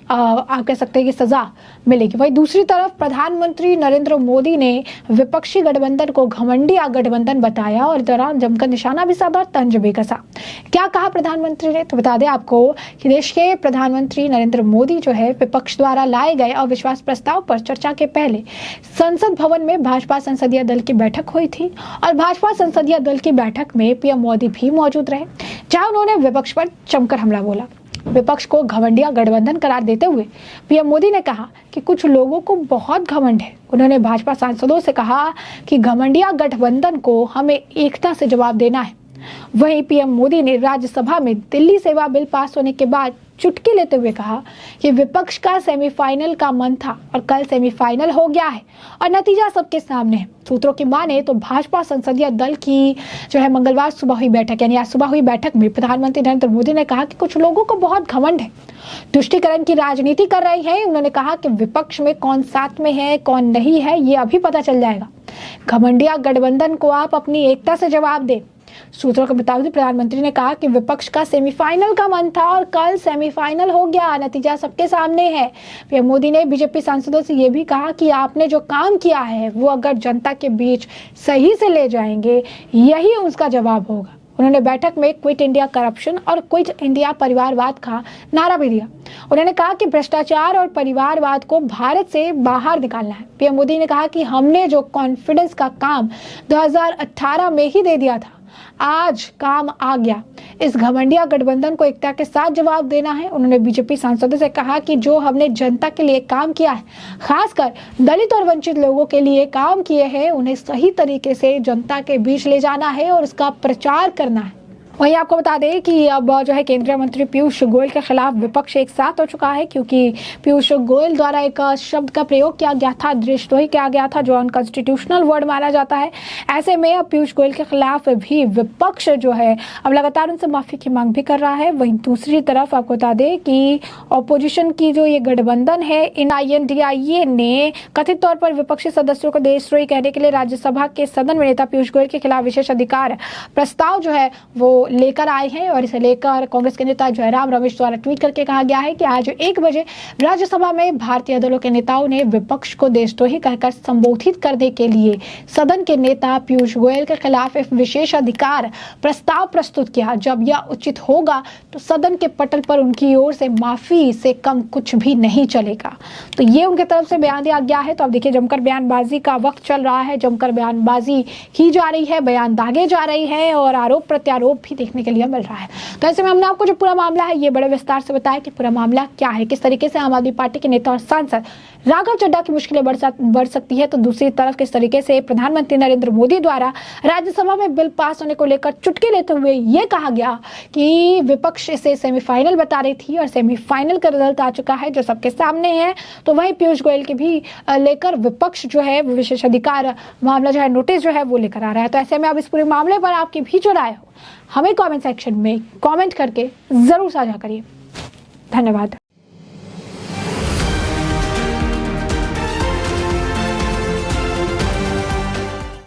आप कह सकते हैं कि सजा मिलेगी। वहीं दूसरी तरफ प्रधानमंत्री नरेंद्र मोदी ने विपक्षी गठबंधन को घमंडिया गठबंधन बताया और दौरान जमकर निशाना भी साधा, तंज भी कसा। क्या कहा प्रधानमंत्री ने, तो बता दें आपको कि देश के प्रधानमंत्री नरेंद्र मोदी जो है विपक्ष द्वारा लाए गए अविश्वास प्रस्ताव पर चर्चा के पहले संसद भवन में भाजपा संसदीय दल की बैठक हुई थी और भाजपा संसदीय दल की बैठक में पीएम मोदी भी मौजूद रहे, जहां उन्होंने विपक्ष पर जमकर हमला बोला। विपक्ष को घमंडिया गठबंधन करार देते हुए पीएम मोदी ने कहा कि कुछ लोगों को बहुत घमंड है। उन्होंने भाजपा सांसदों से कहा कि घमंडिया गठबंधन को हमें एकता से जवाब देना है। वहीं पीएम मोदी ने राज्यसभा में दिल्ली सेवा बिल पास होने के बाद चुटकी लेते हुए कहा कि विपक्ष का सेमीफाइनल का मन था और कल सेमीफाइनल हो गया है और नतीजा सबके सामने है। सूत्रों की माने तो भाजपा संसदीय दल की जो है मंगलवार सुबह हुई बैठक यानी आज सुबह हुई बैठक में प्रधानमंत्री नरेंद्र मोदी ने कहा कि कुछ लोगों को बहुत घमंड है, तुष्टीकरण की राजनीति कर रही है। उन्होंने कहा कि विपक्ष में कौन साथ में है कौन नहीं है ये अभी पता चल जाएगा। घमंडिया गठबंधन को आप अपनी एकता से जवाब दें। सूत्रों के मुताबिक प्रधानमंत्री ने कहा कि विपक्ष का सेमीफाइनल का मन था और कल सेमीफाइनल हो गया, नतीजा सबके सामने है। पीएम मोदी ने बीजेपी सांसदों से यह भी कहा कि आपने जो काम किया है वो अगर जनता के बीच सही से ले जाएंगे यही उसका जवाब होगा। उन्होंने बैठक में क्विट इंडिया करप्शन और क्विट इंडिया परिवारवाद का नारा भी दिया। उन्होंने कहा कि भ्रष्टाचार और परिवारवाद को भारत से बाहर निकालना है। पीएम मोदी ने कहा कि हमने जो कॉन्फिडेंस का काम 2018 में ही दे दिया था, आज काम आ गया। इस घमंडिया गठबंधन को एकता के साथ जवाब देना है। उन्होंने बीजेपी सांसदों से कहा कि जो हमने जनता के लिए काम किया है, खासकर दलित और वंचित लोगों के लिए काम किए हैं, उन्हें सही तरीके से जनता के बीच ले जाना है और उसका प्रचार करना है। वहीं आपको बता दें कि अब जो है केंद्रीय मंत्री पीयूष गोयल के खिलाफ विपक्ष एक साथ हो चुका है, क्योंकि पीयूष गोयल द्वारा एक शब्द का प्रयोग किया गया था, देशद्रोही किया गया था, जो अनकॉन्स्टिट्यूशनल वर्ड माना जाता है। ऐसे में अब पीयूष गोयल के खिलाफ भी विपक्ष जो है अब लगातार उनसे माफी की मांग भी कर रहा है। वहीं दूसरी तरफ आपको बता दें कि ऑपोजिशन की जो ये गठबंधन है INDIA ने कथित तौर पर विपक्षी सदस्यों को देशद्रोही कहने के लिए राज्यसभा के सदन में नेता पीयूष गोयल के खिलाफ विशेष अधिकार प्रस्ताव जो है वो लेकर आए हैं और इसे लेकर कांग्रेस के नेता जयराम रमेश द्वारा ट्वीट करके कहा गया है कि आज 1 बजे राज्यसभा में भारतीय दलों के नेताओं ने विपक्ष को देशद्रोही कहकर संबोधित करने के लिए सदन के नेता पीयूष गोयल के खिलाफ एक विशेष अधिकार प्रस्ताव प्रस्तुत किया। जब यह उचित होगा तो सदन के पटल पर उनकी ओर से माफी से कम कुछ भी नहीं चलेगा। तो ये उनकी तरफ से बयान दिया गया है। तो अब देखिए जमकर बयानबाजी का वक्त चल रहा है, जमकर बयानबाजी की जा रही है, बयान दागे जा रही है और आरोप प्रत्यारोप भी देखने के लिए मिल रहा है। तो ऐसे में हमने आपको जो पूरा मामला है ये बड़े विस्तार से बताया कि पूरा मामला क्या है, किस तरीके से आम आदमी पार्टी के नेता और सांसद राघव चड्ढा की मुश्किलें बढ़ सकती है, तो दूसरी तरफ किस तरीके से प्रधानमंत्री नरेंद्र मोदी द्वारा राज्यसभा में बिल पास होने को लेकर चुटकी लेते हुए ये कहा गया कि विपक्ष इसे सेमीफाइनल बता रही थी और सेमीफाइनल का रिजल्ट आ चुका है जो सबके सामने है। तो वहीं पीयूष गोयल की भी लेकर विपक्ष जो है विशेष अधिकार मामला जो है नोटिस जो है वो लेकर आ रहा है। तो ऐसे में अब इस पूरे मामले पर आपकी भी जो राय हो हमें कमेंट सेक्शन में कमेंट करके जरूर साझा करिए। धन्यवाद।